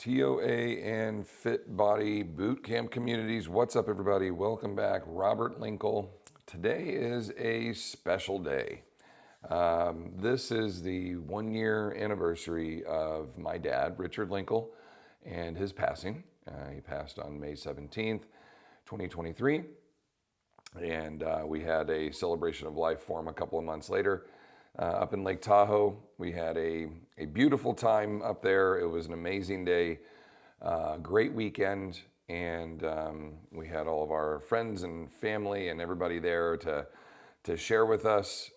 TOA and Fit Body Boot Camp communities. What's up, everybody? Welcome back. Robert Linkle. Today is a special day. This is the 1 year anniversary of my dad, Richard Linkle, and his passing. He passed on May 17th, 2023. And we had a celebration of life for him a couple of months later up in Lake Tahoe. We had a beautiful time up there. It was an amazing day, great weekend, and we had all of our friends and family and everybody there to share with us.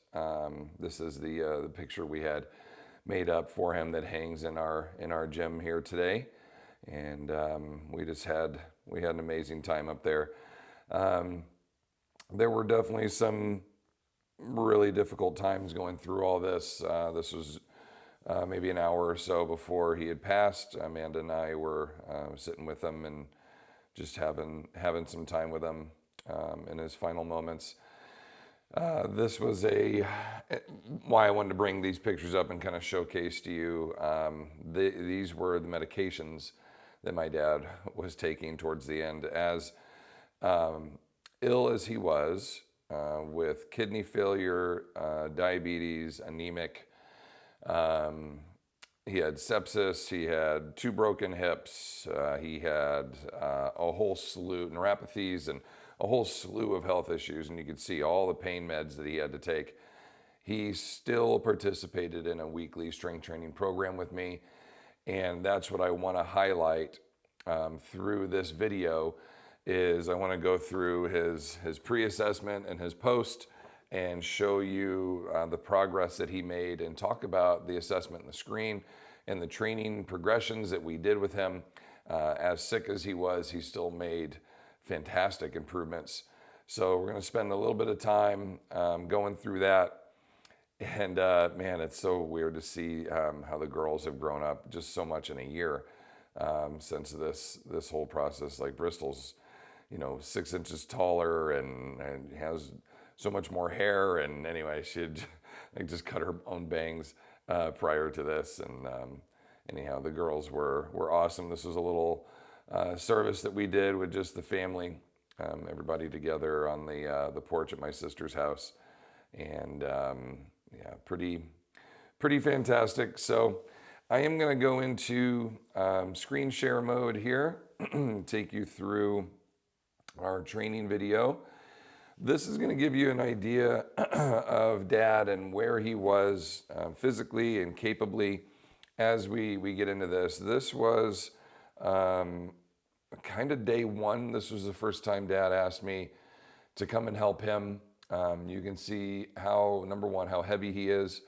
This is the picture we had made up for him that hangs in our gym here today, and we had an amazing time up there. There were definitely some really difficult times going through all this. This was maybe an hour or so before he had passed. Amanda and I were sitting with him and just having some time with him in his final moments. This was why I wanted to bring these pictures up and kind of showcase to you. These were the medications that my dad was taking towards the end. As ill as he was, with kidney failure, diabetes, anemic. He had sepsis, he had 2 broken hips, he had a whole slew, neuropathies, and a whole slew of health issues, and you could see all the pain meds that he had to take. He still participated in a weekly strength training program with me, and that's what I want to highlight through this video. Is I want to go through his pre-assessment and his post and show you the progress that he made and talk about the assessment and the screen and the training progressions that we did with him. As sick as he was, he still made fantastic improvements. So we're going to spend a little bit of time going through that. And man, it's so weird to see how the girls have grown up just so much in a year since this whole process. Like Bristol's 6 inches taller and has so much more hair. And anyway, she had just cut her own bangs prior to this. And anyhow, the girls were awesome. This was a little service that we did with just the family, everybody together on the porch at my sister's house. And yeah, pretty fantastic. So I am going to go into screen share mode here, take you through our training video. This is going to give you an idea of Dad and where he was physically and capably as we get into this. This was kind of day one. This was the first time Dad asked me to come and help him. You can see how, number one, how heavy he is.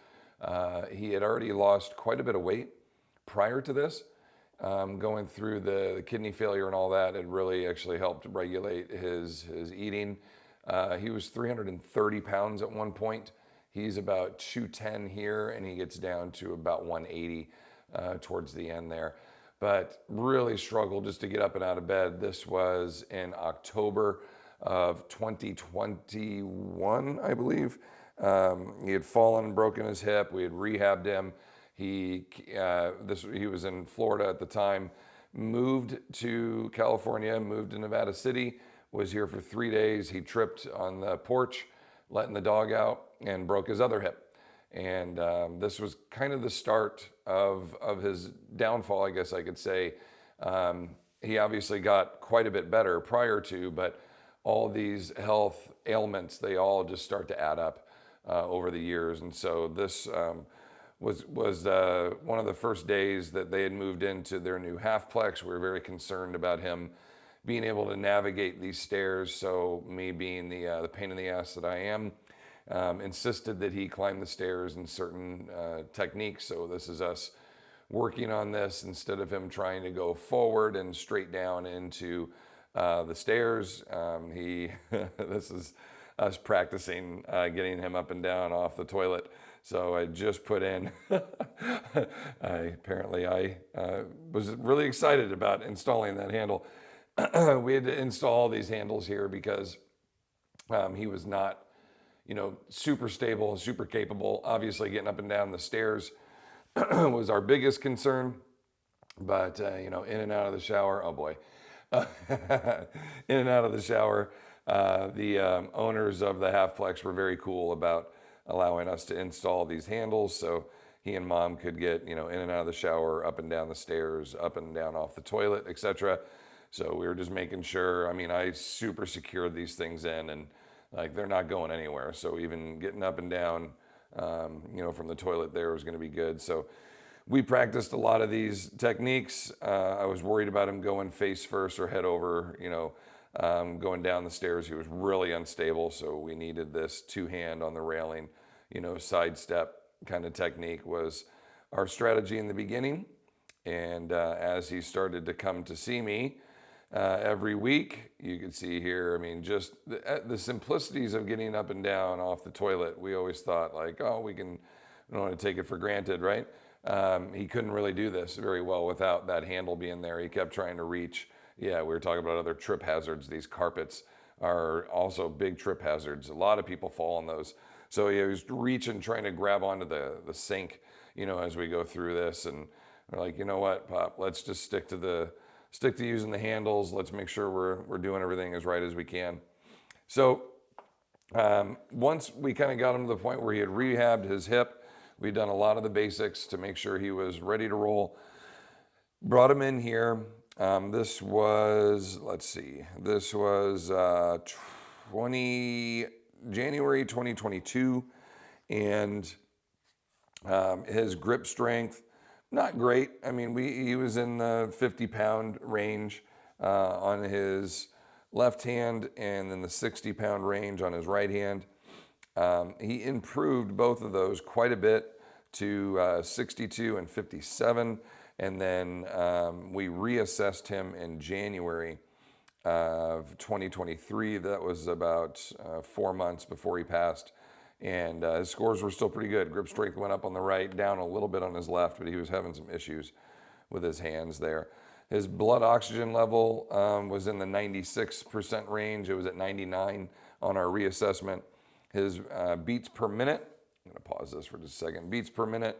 He had already lost quite a bit of weight prior to this. Going through the kidney failure and all that, it really actually helped regulate his eating. He was 330 pounds at one point. He's about 210 here, and he gets down to about 180 towards the end there. But really struggled just to get up and out of bed. This was in October of 2021, I believe. He had fallen and broken his hip. We had rehabbed him. He was in Florida at the time, moved to California, moved to Nevada City, was here for 3 days. He tripped on the porch, letting the dog out, and broke his other hip. And this was kind of the start of his downfall, I guess I could say. He obviously got quite a bit better prior to, but all these health ailments, they all just start to add up over the years. And so this was one of the first days that they had moved into their new halfplex. We were very concerned about him being able to navigate these stairs. So me being the pain in the ass that I am, insisted that he climb the stairs in certain techniques. So this is us working on this instead of him trying to go forward and straight down into the stairs. This is us practicing getting him up and down off the toilet. So I just put in, I was really excited about installing that handle. We had to install these handles here because he was not, super stable and super capable. Obviously getting up and down the stairs was our biggest concern. But, in and out of the shower, oh boy. In and out of the shower. The owners of the Halfplex were very cool about allowing us to install these handles so he and mom could get, in and out of the shower, up and down the stairs, up and down off the toilet, etc. So we were just making sure. I mean, I super secured these things in, and like they're not going anywhere. So even getting up and down, from the toilet there was going to be good. So we practiced a lot of these techniques. I was worried about him going face first or head over, going down the stairs. He was really unstable, so we needed this two-hand on the railing, sidestep kind of technique was our strategy in the beginning. And as he started to come to see me every week, you could see here, I mean, just the simplicities of getting up and down off the toilet. We always thought like, oh, we don't want to take it for granted, right? He couldn't really do this very well without that handle being there. He kept trying to reach. Yeah, we were talking about other trip hazards. These carpets are also big trip hazards. A lot of people fall on those. So he was reaching, trying to grab onto the sink, as we go through this. And we're like, you know what, Pop, let's just stick to using the handles. Let's make sure we're doing everything as right as we can. So once we kind of got him to the point where he had rehabbed his hip, we'd done a lot of the basics to make sure he was ready to roll. Brought him in here. This was January 2022, and his grip strength, not great. I mean, he was in the 50-pound range on his left hand, and then the 60-pound range on his right hand. He improved both of those quite a bit to 62 and 57, and then we reassessed him in January of 2023. That was about 4 months before he passed, and his scores were still pretty good. Grip strength went up on the right, down a little bit on his left, but he was having some issues with his hands there. His blood oxygen level was in the 96% range. It was at 99 on our reassessment. His beats per minute, I'm going to pause this for just a second. Beats per minute,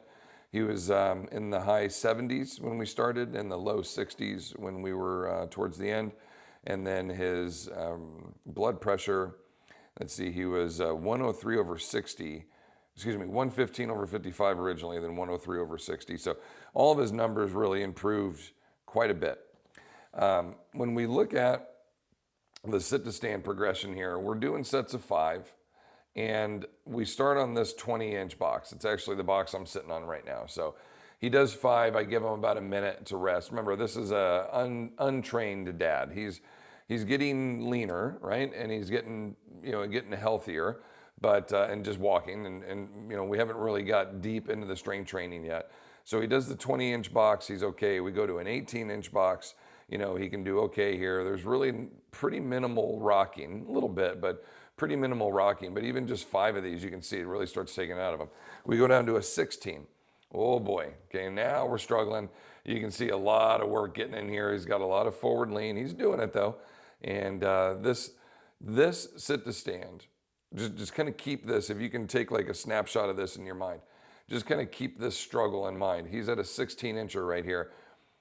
he was in the high 70s when we started, in the low 60s when we were towards the end. And then his blood pressure, let's see, he was 103 over 60, 115 over 55 originally, then 103 over 60. So all of his numbers really improved quite a bit. When we look at the sit to stand progression here, we're doing sets of 5. And we start on this 20-inch box. It's actually the box I'm sitting on right now. So he does 5. I give him about a minute to rest. Remember, this is a untrained dad. He's getting leaner, right? And he's getting healthier, but and just walking. And we haven't really got deep into the strength training yet. So he does the 20-inch box. He's okay. We go to an 18-inch box. He can do okay here. There's really pretty minimal rocking, a little bit, but pretty minimal rocking. But even just 5 of these, you can see it really starts taking it out of him. We go down to a 16. Oh boy. Okay, now we're struggling. You can see a lot of work getting in here. He's got a lot of forward lean. He's doing it though. And this sit to stand, just kind of keep this. If you can take like a snapshot of this in your mind, just kind of keep this struggle in mind. He's at a 16-incher right here.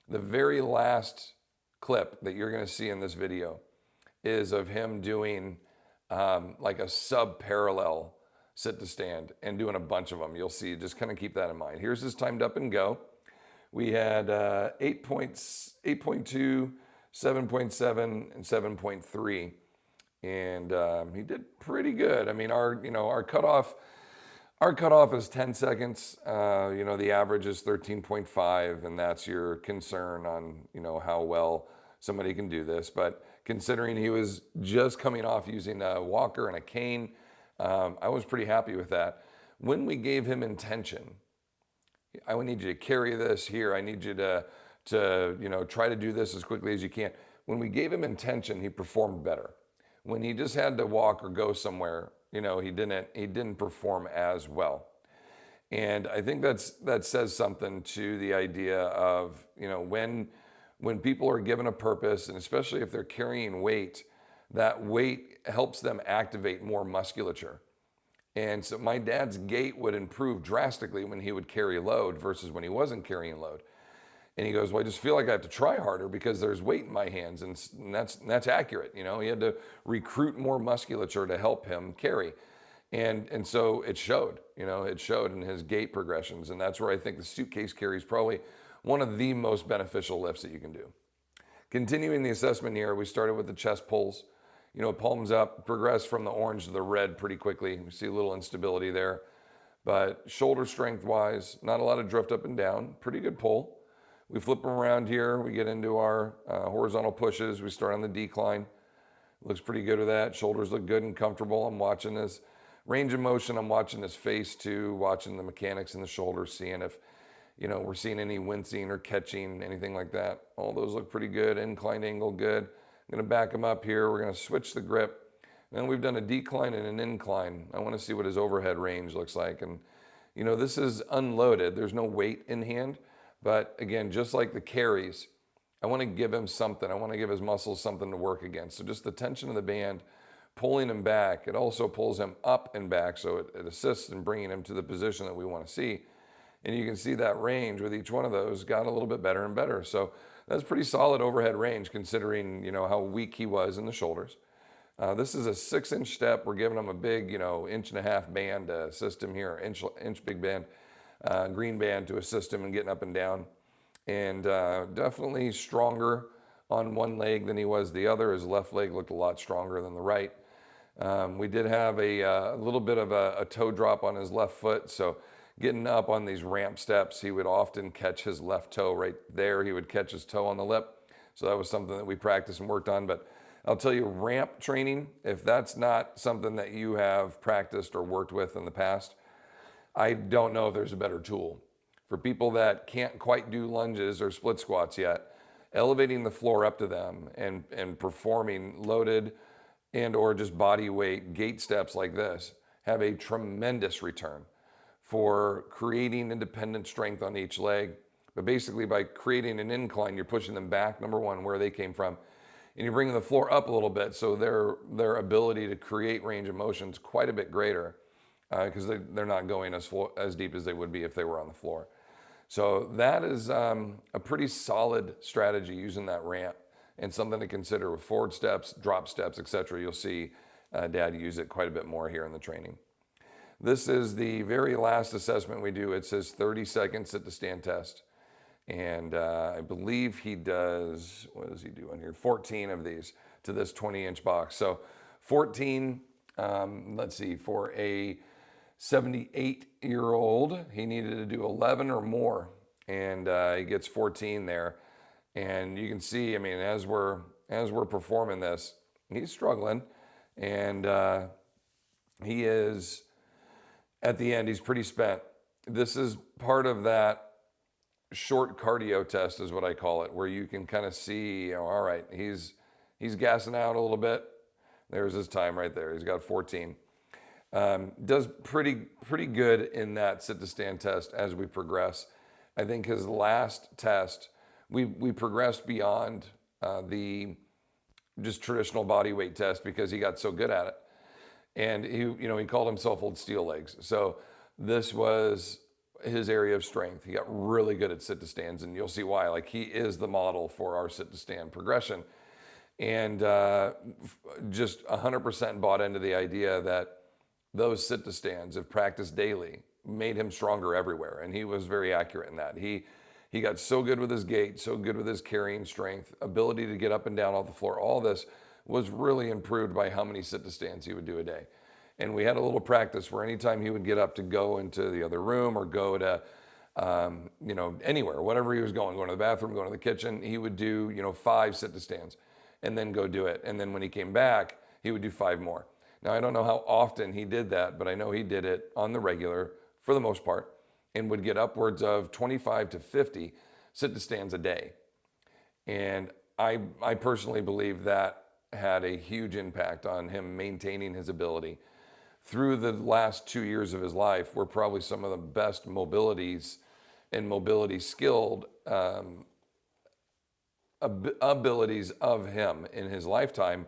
The very last clip that you're going to see in this video is of him doing like a sub-parallel sit to stand and doing a bunch of them. You'll see, just kind of keep that in mind. Here's his timed up and go. We had 8.2, 7.7, and 7.3. And he did pretty good. I mean, our cutoff is 10 seconds. The average is 13.5, and that's your concern on, how well somebody can do this. But considering he was just coming off using a walker and a cane, I was pretty happy with that. When we gave him intention, I need you to carry this here. I need you to try to do this as quickly as you can. When we gave him intention, he performed better. When he just had to walk or go somewhere, he didn't perform as well. And I think that says something to the idea of, when people are given a purpose, and especially if they're carrying weight, that weight helps them activate more musculature. And so my dad's gait would improve drastically when he would carry load versus when he wasn't carrying load. And he goes, well, I just feel like I have to try harder because there's weight in my hands. And that's accurate. He had to recruit more musculature to help him carry. And so it showed, it showed in his gait progressions. And that's where I think the suitcase carry is probably one of the most beneficial lifts that you can do. Continuing the assessment here, we started with the chest pulls. Palms up, progressed from the orange to the red pretty quickly. We see a little instability there. But shoulder strength wise, not a lot of drift up and down, pretty good pull. We flip them around here. We get into our horizontal pushes. We start on the decline. Looks pretty good with that. Shoulders look good and comfortable. I'm watching this range of motion. I'm watching his face too, watching the mechanics in the shoulders, seeing if, we're seeing any wincing or catching, anything like that. All those look pretty good. Inclined angle, good. I'm going to back him up here. We're going to switch the grip. Then we've done a decline and an incline. I want to see what his overhead range looks like. And, this is unloaded. There's no weight in hand. But again, just like the carries, I want to give him something. I want to give his muscles something to work against. So just the tension of the band, pulling him back. It also pulls him up and back. So it assists in bringing him to the position that we want to see. And you can see that range with each one of those got a little bit better and better. So that's pretty solid overhead range considering, how weak he was in the shoulders. This is a 6-inch step. We're giving him a big, 1.5-inch band to assist him here, inch big band, green band to assist him in getting up and down. And definitely stronger on one leg than he was the other. His left leg looked a lot stronger than the right. We did have a little bit of a toe drop on his left foot. So getting up on these ramp steps, he would often catch his left toe right there. He would catch his toe on the lip. So that was something that we practiced and worked on. But I'll tell you, ramp training, if that's not something that you have practiced or worked with in the past, I don't know if there's a better tool. For people that can't quite do lunges or split squats yet, elevating the floor up to them and performing loaded and or just body weight gait steps like this have a tremendous return for creating independent strength on each leg. But basically by creating an incline, you're pushing them back, number one, where they came from. And you're bringing the floor up a little bit, so their ability to create range of motion is quite a bit greater because they're not going as deep as they would be if they were on the floor. So that is a pretty solid strategy using that ramp and something to consider with forward steps, drop steps, etc. You'll see Dad use it quite a bit more here in the training. This is the very last assessment we do. It says 30 seconds sit to stand test. And I believe he does, what does he do on here? 14 of these to this 20-inch box. So 14, let's see, for a 78-year-old, he needed to do 11 or more. And he gets 14 there. And you can see, as we're performing this, he's struggling. And he is, at the end, he's pretty spent. This is part of that short cardio test is what I call it, where you can kind of see, all right, he's gassing out a little bit. There's his time right there. He's got 14. Does pretty good in that sit to stand test as we progress. I think his last test, we progressed beyond the just traditional body weight test because he got so good at it. And he called himself Old Steel Legs. So this was his area of strength. He got really good at sit to stands, and you'll see why. Like, he is the model for our sit to stand progression. And just 100% bought into the idea that those sit to stands, if practiced daily, made him stronger everywhere. And he was very accurate in that. He got so good with his gait, so good with his carrying strength, ability to get up and down off the floor. All this was really improved by how many sit to stands he would do a day. And we had a little practice where anytime he would get up to go into the other room or go to, anywhere, whatever he was going to the bathroom, going to the kitchen, he would do, 5 sit to stands and then go do it. And then when he came back, he would do 5 more. Now, I don't know how often he did that, but I know he did it on the regular for the most part and would get upwards of 25 to 50 sit to stands a day. And I personally believe that had a huge impact on him maintaining his ability. Through the last 2 years of his life, we're probably some of the best mobilities and mobility skilled abilities of him in his lifetime.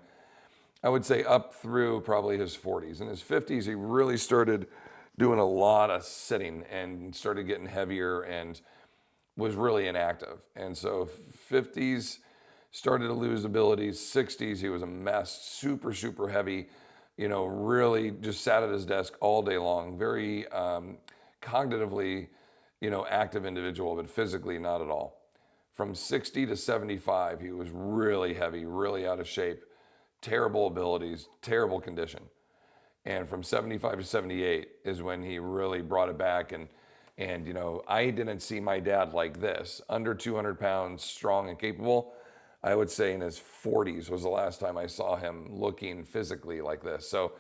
I would say up through probably his 40s. In his 50s, he really started doing a lot of sitting and started getting heavier and was really inactive. And so 50s started to lose abilities. 60s, he was a mess, super, super heavy, really just sat at his desk all day long. Very cognitively, active individual, but physically not at all. From 60 to 75, he was really heavy, really out of shape, terrible abilities, terrible condition. And from 75 to 78 is when he really brought it back. And I didn't see my dad like this, under 200 pounds, strong and capable. I would say in his 40s was the last time I saw him looking physically like this. So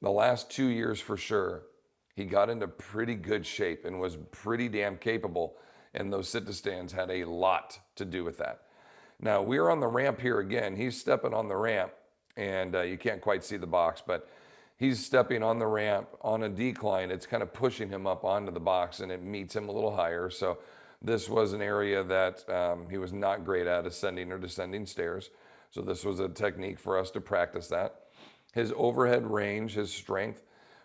the last 2 years for sure, he got into pretty good shape and was pretty damn capable. And those sit-to-stands had a lot to do with that. Now, we're on the ramp here again. He's stepping on the ramp, and you can't quite see the box, but he's stepping on the ramp on a decline. It's kind of pushing him up onto the box, and it meets him a little higher. So this was an area that he was not great at, ascending or descending stairs. So this was a technique for us to practice that. His overhead range, his strength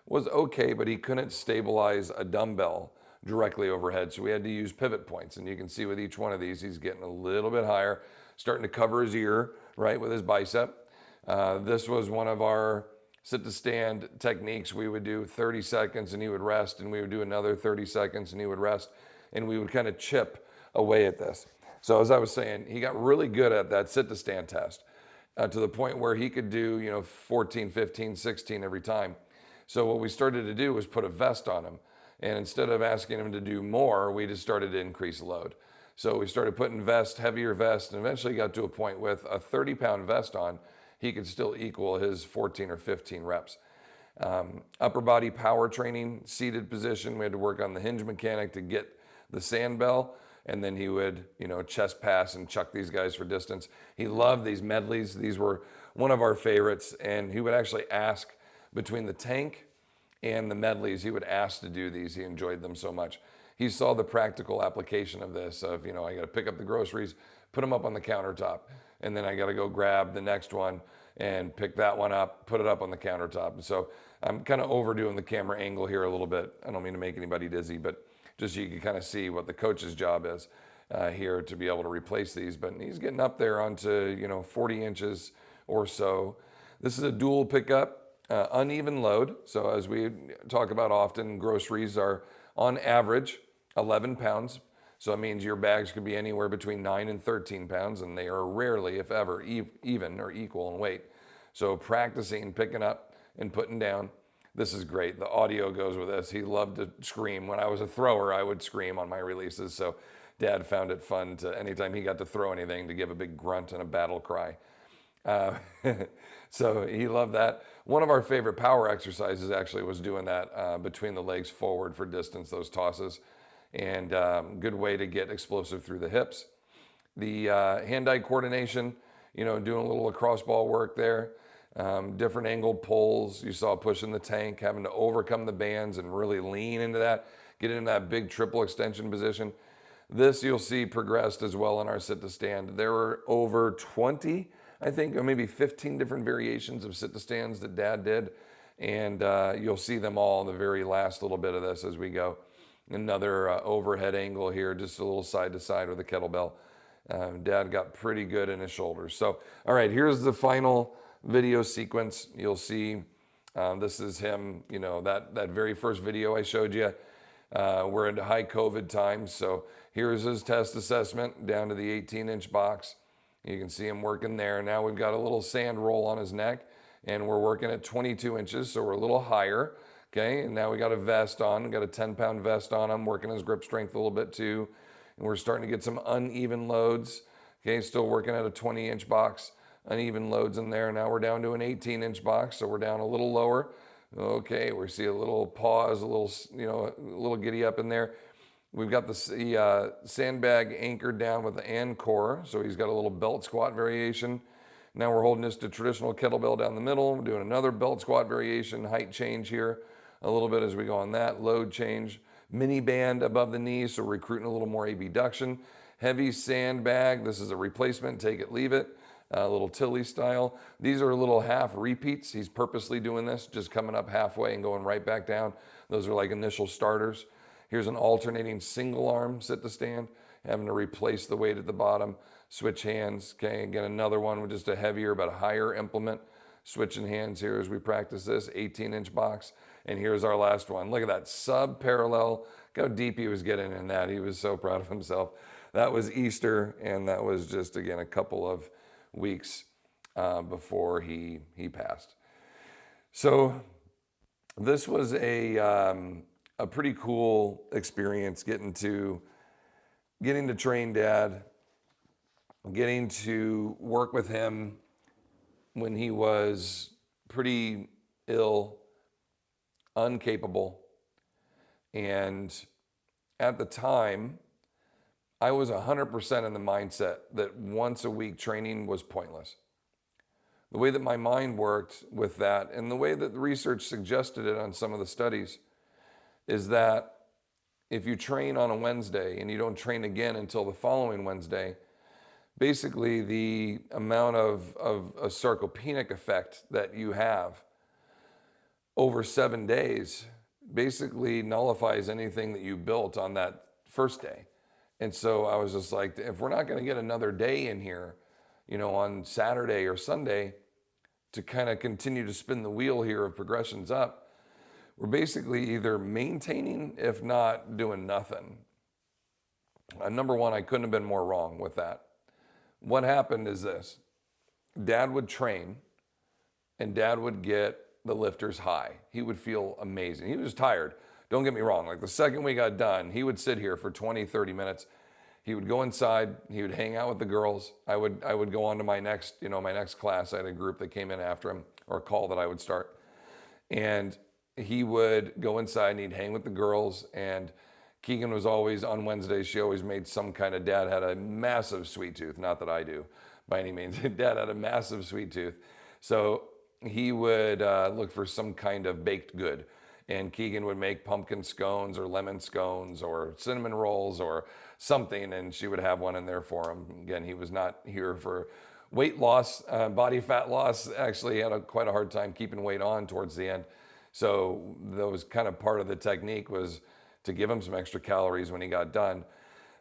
was okay, but he couldn't stabilize a dumbbell directly overhead. So we had to use pivot points. And you can see with each one of these, he's getting a little bit higher, starting to cover his ear, right, with his bicep. This was one of our sit to stand techniques. We would do 30 seconds and he would rest, and we would do another 30 seconds and he would rest, and we would kind of chip away at this. So as I was saying, he got really good at that sit to stand test to the point where he could do, 14, 15, 16 every time. So what we started to do was put a vest on him. And instead of asking him to do more, we just started to increase load. So we started putting heavier vest, and eventually got to a point with a 30-pound vest on, he could still equal his 14 or 15 reps. Upper body power training, seated position. We had to work on the hinge mechanic to get the sand bell, and then he would, chest pass and chuck these guys for distance. He loved these medleys. These were one of our favorites, and he would actually ask between the tank and the medleys, he would ask to do these. He enjoyed them so much. He saw the practical application of this, of, I got to pick up the groceries, put them up on the countertop, and then I got to go grab the next one and pick that one up, put it up on the countertop. And so I'm kind of overdoing the camera angle here a little bit. I don't mean to make anybody dizzy, but just so you can kind of see what the coach's job is here to be able to replace these. But he's getting up there onto, 40 inches or so. This is a dual pickup. Uneven load. So as we talk about often, groceries are on average 11 pounds. So it means your bags could be anywhere between 9 and 13 pounds, and they are rarely, if ever, even or equal in weight. So practicing picking up and putting down, this is great. The audio goes with this. He loved to scream. When I was a thrower, I would scream on my releases. So Dad found it fun to, anytime he got to throw anything, to give a big grunt and a battle cry. So he loved that. One of our favorite power exercises actually was doing that between the legs forward for distance, those tosses, and good way to get explosive through the hips. The hand-eye coordination, doing a little lacrosse ball work there, different angled pulls. You saw pushing the tank, having to overcome the bands and really lean into that, get into that big triple extension position. This you'll see progressed as well in our sit to stand. There were over 20, I think, or maybe 15 different variations of sit to stands that Dad did. And you'll see them all in the very last little bit of this as we go. Another overhead angle here, just a little side to side with the kettlebell. Dad got pretty good in his shoulders. So, all right, here's the final video sequence. You'll see this is him, that very first video I showed you. We're into high COVID times. So here's his test assessment down to the 18-inch box. You can see him working there. Now we've got a little sand roll on his neck, and we're working at 22 inches, so we're a little higher. Okay, and now we got a vest on. We got a 10-pound vest on him, working his grip strength a little bit too. And we're starting to get some uneven loads. Okay, still working at a 20-inch box. Uneven loads in there. Now we're down to an 18-inch box, so we're down a little lower. Okay, we see a little pause, a little giddy up in there. We've got the sandbag anchored down with the Encore, so he's got a little belt squat variation. Now we're holding this to traditional kettlebell down the middle. We're doing another belt squat variation, height change here a little bit as we go on that, load change. Mini band above the knee, so we're recruiting a little more abduction. Heavy sandbag, this is a replacement, take it, leave it. A little Tilly style. These are little half repeats. He's purposely doing this, just coming up halfway and going right back down. Those are like initial starters. Here's an alternating single arm sit to stand. having to replace the weight at the bottom, switch hands. Okay, again, another one with just a heavier but a higher implement. Switching hands here as we practice this, 18-inch box. And here's our last one. Look at that, sub-parallel. Look how deep he was getting in that. He was so proud of himself. That was Easter, and that was just, again, a couple of weeks before he passed. So this was a pretty cool experience, getting to train Dad, getting to work with him when he was pretty ill, incapable. And at the time, I was 100% in the mindset that once a week training was pointless. The way that my mind worked with that, and the way that the research suggested it on some of the studies, is that if you train on a Wednesday and you don't train again until the following Wednesday, basically the amount of a sarcopenic effect that you have over 7 days basically nullifies anything that you built on that first day. And so I was just like, if we're not going to get another day in here, on Saturday or Sunday to kind of continue to spin the wheel here of progressions up, we're basically either maintaining, if not doing nothing. Number one, I couldn't have been more wrong with that. What happened is this: Dad would train and Dad would get the lifters high. He would feel amazing. He was tired. Don't get me wrong. Like the second we got done, he would sit here for 20, 30 minutes. He would go inside. He would hang out with the girls. I would go on to my next class. I had a group that came in after him, or a call that I would start. And he would go inside and he'd hang with the girls. And Keegan was always, on Wednesdays, she always made some kind of, Dad had a massive sweet tooth. Not that I do by any means. Dad had a massive sweet tooth. So he would look for some kind of baked good. And Keegan would make pumpkin scones or lemon scones or cinnamon rolls or something, and she would have one in there for him. Again, he was not here for weight loss, body fat loss. Actually, he had quite a hard time keeping weight on towards the end. So that was kind of part of the technique, was to give him some extra calories when he got done.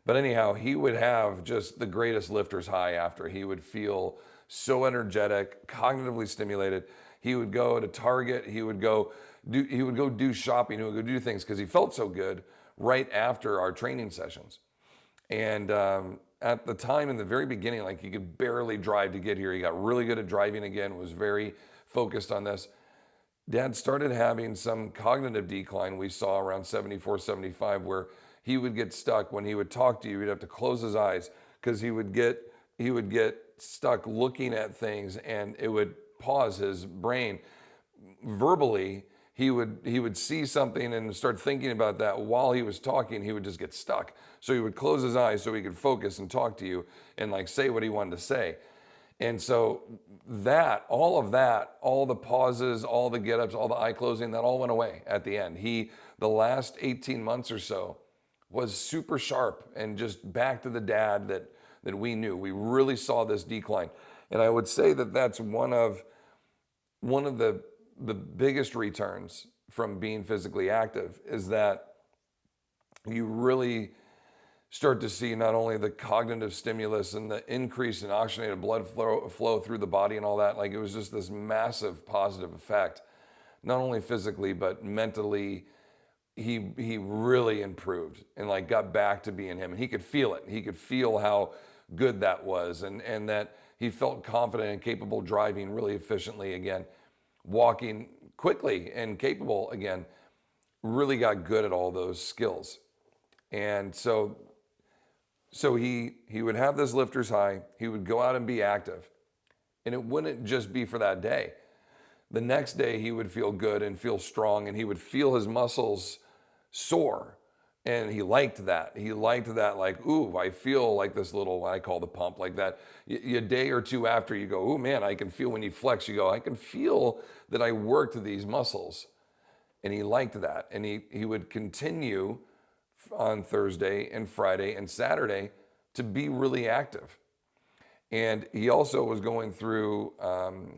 But anyhow, he would have just the greatest lifter's high after. He would feel so energetic, cognitively stimulated. He would go to Target. He would go do shopping. He would go do things because he felt so good right after our training sessions. And at the time, in the very beginning, like, he could barely drive to get here. He got really good at driving again, was very focused on this. Dad started having some cognitive decline we saw around 74, 75, where he would get stuck. When he would talk to you, he'd have to close his eyes because he would get stuck looking at things, and it would pause his brain. Verbally, he would see something and start thinking about that while he was talking. He would just get stuck. So he would close his eyes so he could focus and talk to you and say what he wanted to say. And so all the pauses, all the get-ups, all the eye closing, that all went away at the end. The last 18 months or so was super sharp and just back to the Dad that we knew. We really saw this decline. And I would say that that's one of the biggest returns from being physically active, is that you really start to see not only the cognitive stimulus and the increase in oxygenated blood flow through the body and all that. Like, it was just this massive positive effect, not only physically, but mentally. He really improved and got back to being him. And he could feel it. He could feel how good that was, and that he felt confident and capable driving really efficiently again, walking quickly and capable again. Really got good at all those skills. And so he would have this lifter's high. He would go out and be active. And it wouldn't just be for that day. The next day he would feel good and feel strong, and he would feel his muscles soar. And he liked that. Like, ooh, I feel like this little, what I call the pump, like that. A day or two after, you go, ooh, man, I can feel, when you flex, you go, I can feel that I worked these muscles. And he liked that. And he would continue on Thursday and Friday and Saturday to be really active. And he also was going through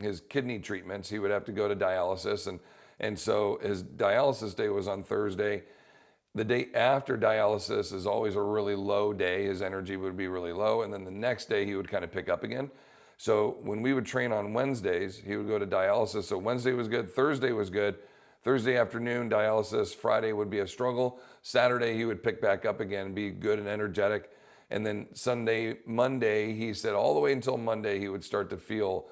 his kidney treatments. He would have to go to dialysis. And so his dialysis day was on Thursday. The day after dialysis is always a really low day. His energy would be really low. And then the next day he would kind of pick up again. So when we would train on Wednesdays, he would go to dialysis. So Wednesday was good. Thursday was good. Thursday afternoon, dialysis. Friday would be a struggle. Saturday, he would pick back up again, be good and energetic. And then Sunday, Monday, he said all the way until Monday, he would start to feel,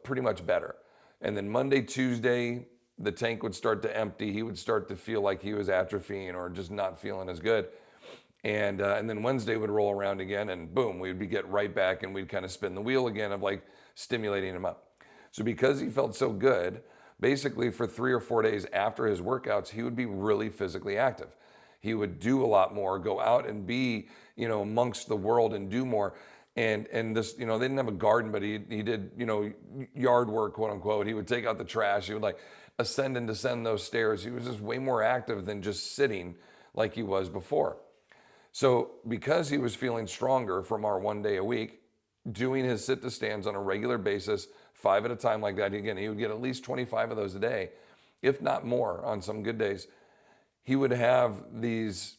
pretty much better. And then Monday, Tuesday, the tank would start to empty. He would start to feel like he was atrophying or just not feeling as good. And then Wednesday would roll around again, and boom, we'd get right back, and we'd kind of spin the wheel again of like stimulating him up. So because he felt so good, basically for 3 or 4 days after his workouts, he would be really physically active. He would do a lot more, go out and be, amongst the world and do more. And this, they didn't have a garden, but he did, yard work, quote unquote. He would take out the trash. He would like ascend and descend those stairs. He was just way more active than just sitting like he was before. So because he was feeling stronger from our 1 day a week, doing his sit to stands on a regular basis, 5 at a time like that, again, he would get at least 25 of those a day, if not more on some good days. He would have these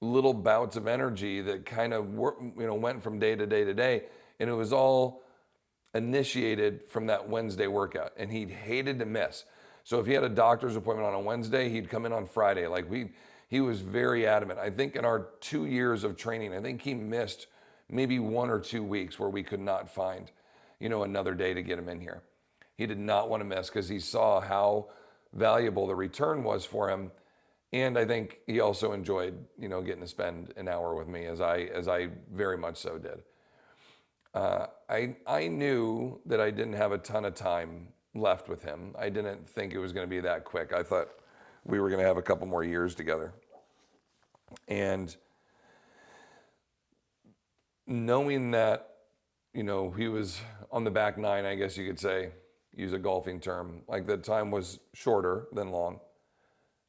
little bouts of energy that kind of went from day to day to day, and it was all initiated from that Wednesday workout, and he hated to miss. So if he had a doctor's appointment on a Wednesday, he'd come in on Friday. He was very adamant. I think in our 2 years of training, I think he missed maybe 1 or 2 weeks where we could not find, another day to get him in here. He did not want to miss because he saw how valuable the return was for him. And I think he also enjoyed, getting to spend an hour with me as I very much so did. I knew that I didn't have a ton of time left with him. I didn't think it was going to be that quick. I thought we were going to have a couple more years together. And knowing that, he was on the back nine, I guess you could say, use a golfing term, like the time was shorter than long.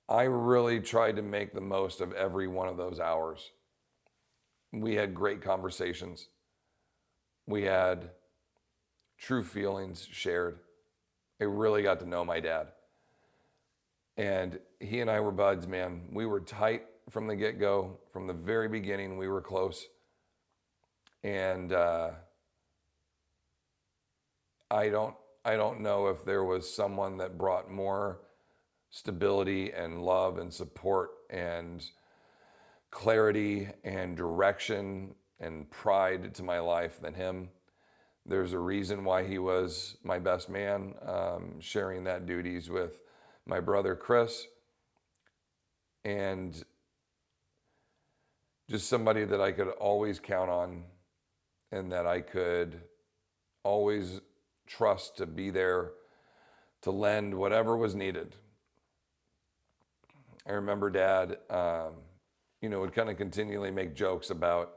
I really tried to make the most of every one of those hours. We had great conversations. We had true feelings shared. I really got to know my dad. And he and I were buds, man. We were tight from the get-go. From the very beginning, we were close. And I don't know if there was someone that brought more stability and love and support and clarity and direction and pride to my life than him. There's a reason why he was my best man, sharing that duties with my brother Chris, and just somebody that I could always count on and that I could always trust to be there to lend whatever was needed. I remember Dad, would kind of continually make jokes about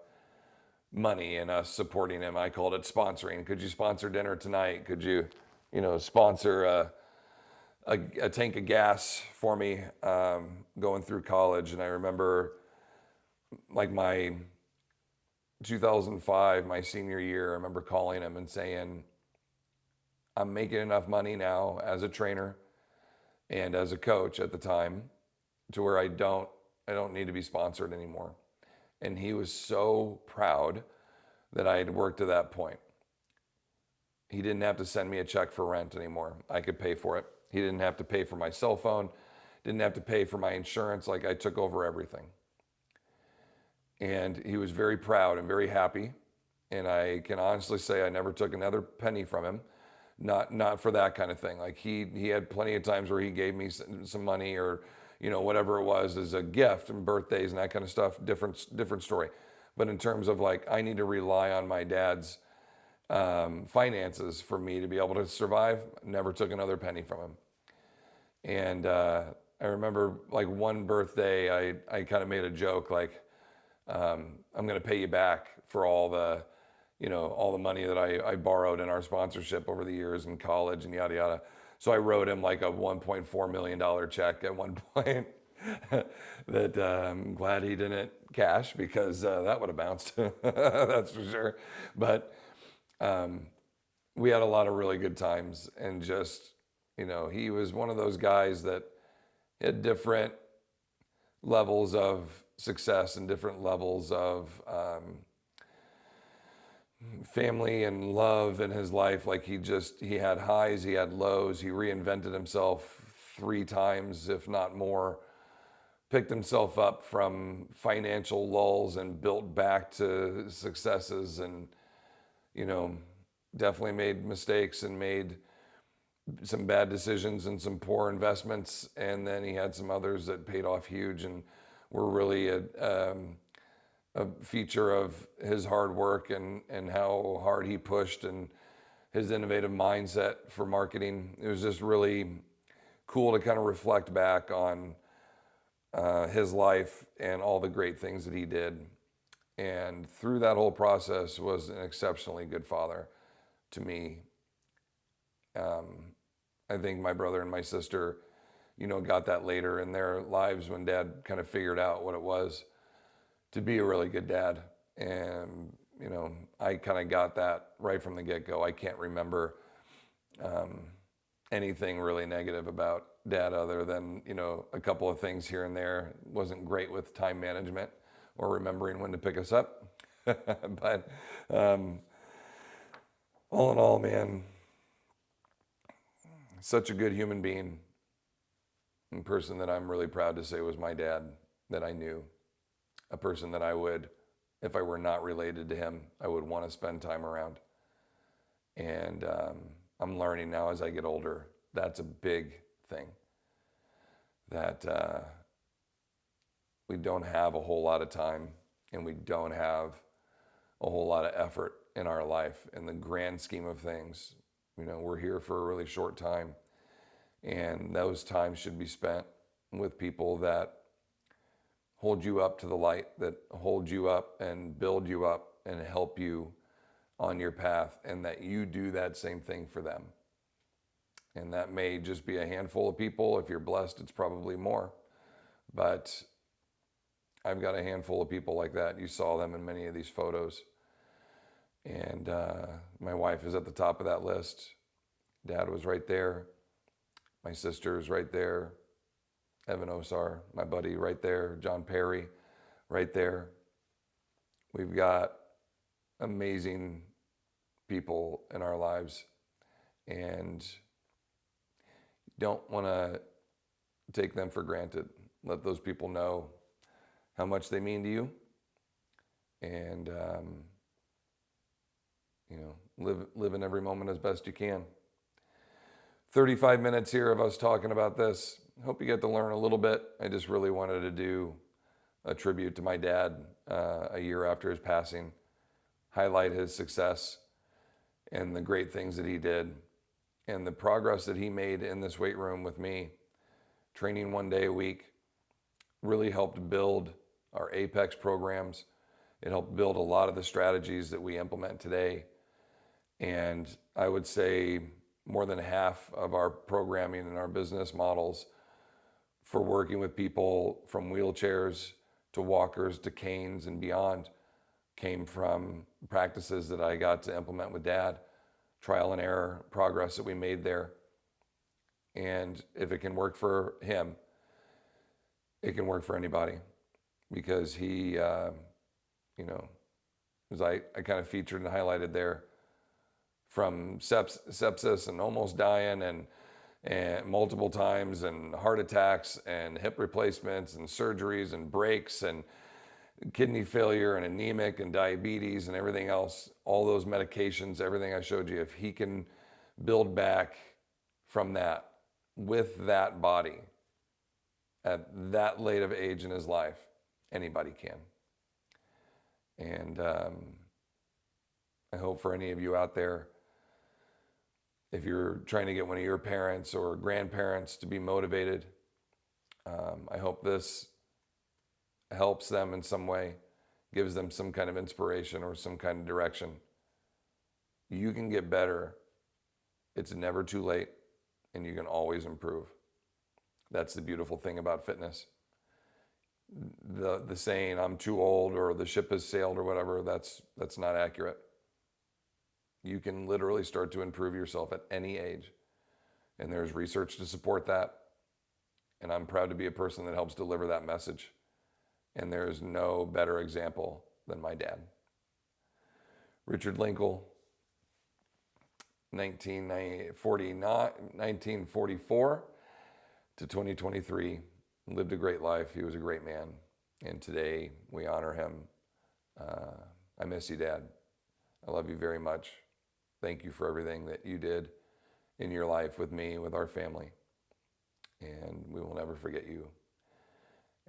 money and us supporting him. I called it sponsoring. Could you sponsor dinner tonight? Could you, sponsor a tank of gas for me going through college? And I remember like my 2005, my senior year, I remember calling him and saying, I'm making enough money now as a trainer and as a coach at the time to where I don't need to be sponsored anymore. And he was so proud that I had worked to that point. He didn't have to send me a check for rent anymore. I could pay for it. He didn't have to pay for my cell phone, didn't have to pay for my insurance. Like, I took over everything. And he was very proud and very happy. And I can honestly say I never took another penny from him. Not for that kind of thing. Like, he had plenty of times where he gave me some money or, whatever it was as a gift, and birthdays and that kind of stuff, different story. But in terms of like, I need to rely on my dad's finances for me to be able to survive, never took another penny from him. And I remember like one birthday, I kind of made a joke like, I'm going to pay you back for all the money that I borrowed in our sponsorship over the years in college and yada, yada. So I wrote him like a $1.4 million check at one point that I'm glad he didn't cash, because that would have bounced. That's for sure. But we had a lot of really good times, and just, he was one of those guys that had different levels of success and different levels of family and love in his life. Like he had highs, he had lows, he reinvented himself 3 times, if not more, picked himself up from financial lulls and built back to successes, and, you know, definitely made mistakes and made some bad decisions and some poor investments. And then he had some others that paid off huge and were really a feature of his hard work and how hard he pushed and his innovative mindset for marketing. It was just really cool to kind of reflect back on his life and all the great things that he did. And through that whole process was an exceptionally good father to me. I think my brother and my sister, got that later in their lives when Dad kind of figured out what it was to be a really good dad. And, I kind of got that right from the get-go. I can't remember anything really negative about Dad other than, a couple of things here and there. Wasn't great with time management or remembering when to pick us up. But all in all, man, such a good human being and person that I'm really proud to say was my dad that I knew. A person that I would, if I were not related to him, I would want to spend time around. And I'm learning now as I get older, that's a big thing. That we don't have a whole lot of time and we don't have a whole lot of effort in our life in the grand scheme of things. We're here for a really short time, and those times should be spent with people that hold you up to the light, that hold you up and build you up and help you on your path, and that you do that same thing for them. And that may just be a handful of people. If you're blessed, it's probably more. But I've got a handful of people like that. You saw them in many of these photos. And my wife is at the top of that list. Dad was right there. My sister's right there. Evan Osar, my buddy, right there. John Perry, right there. We've got amazing people in our lives, and don't want to take them for granted. Let those people know how much they mean to you, and live in every moment as best you can. 35 minutes here of us talking about this. Hope you get to learn a little bit. I just really wanted to do a tribute to my dad a year after his passing, highlight his success and the great things that he did and the progress that he made in this weight room with me, training 1 day a week, really helped build our Apex programs. It helped build a lot of the strategies that we implement today. And I would say more than half of our programming and our business models for working with people from wheelchairs to walkers to canes and beyond came from practices that I got to implement with Dad, trial and error, progress that we made there. And if it can work for him, it can work for anybody, because he, as I kind of featured and highlighted there, from sepsis and almost dying and multiple times and heart attacks and hip replacements and surgeries and breaks and kidney failure and anemic and diabetes and everything else, all those medications, everything I showed you, if he can build back from that with that body at that late of age in his life, anybody can. And I hope for any of you out there, if you're trying to get one of your parents or grandparents to be motivated, I hope this helps them in some way, gives them some kind of inspiration or some kind of direction. You can get better. It's never too late, and you can always improve. That's the beautiful thing about fitness. The saying, I'm too old or the ship has sailed or whatever, that's not accurate. You can literally start to improve yourself at any age. And there's research to support that. And I'm proud to be a person that helps deliver that message. And there's no better example than my dad. Richard Linkle, 1944 to 2023, lived a great life. He was a great man. And today we honor him. I miss you, Dad. I love you very much. Thank you for everything that you did in your life with me, with our family. And we will never forget you.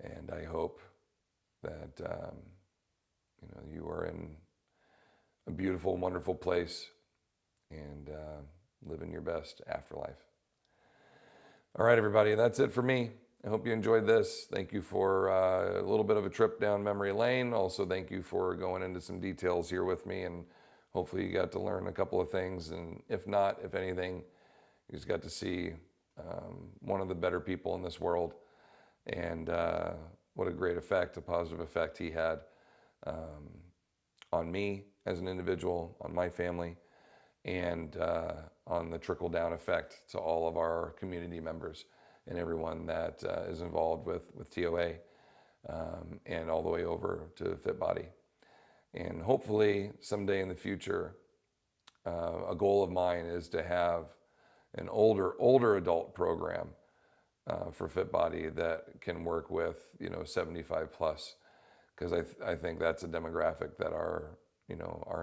And I hope that you are in a beautiful, wonderful place and living your best afterlife. All right, everybody, that's it for me. I hope you enjoyed this. Thank you for a little bit of a trip down memory lane. Also, thank you for going into some details here with me, and hopefully you got to learn a couple of things. And if not, if anything, you just got to see one of the better people in this world, and what a great effect, a positive effect he had on me as an individual, on my family, and on the trickle-down effect to all of our community members and everyone that is involved with TOA, and all the way over to Fit Body. And hopefully someday in the future, a goal of mine is to have an older adult program for Fit Body that can work with 75 plus, because I think that's a demographic that our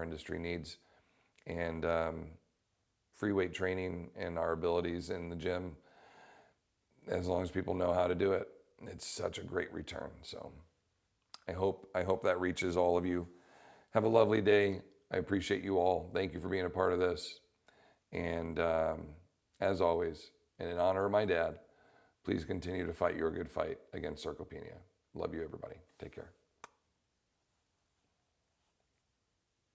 industry needs. And free weight training and our abilities in the gym, as long as people know how to do it, it's such a great return. So I hope that reaches all of you. Have a lovely day. I appreciate you all. Thank you for being a part of this. And as always, and in honor of my dad, please continue to fight your good fight against sarcopenia. Love you, everybody. Take care.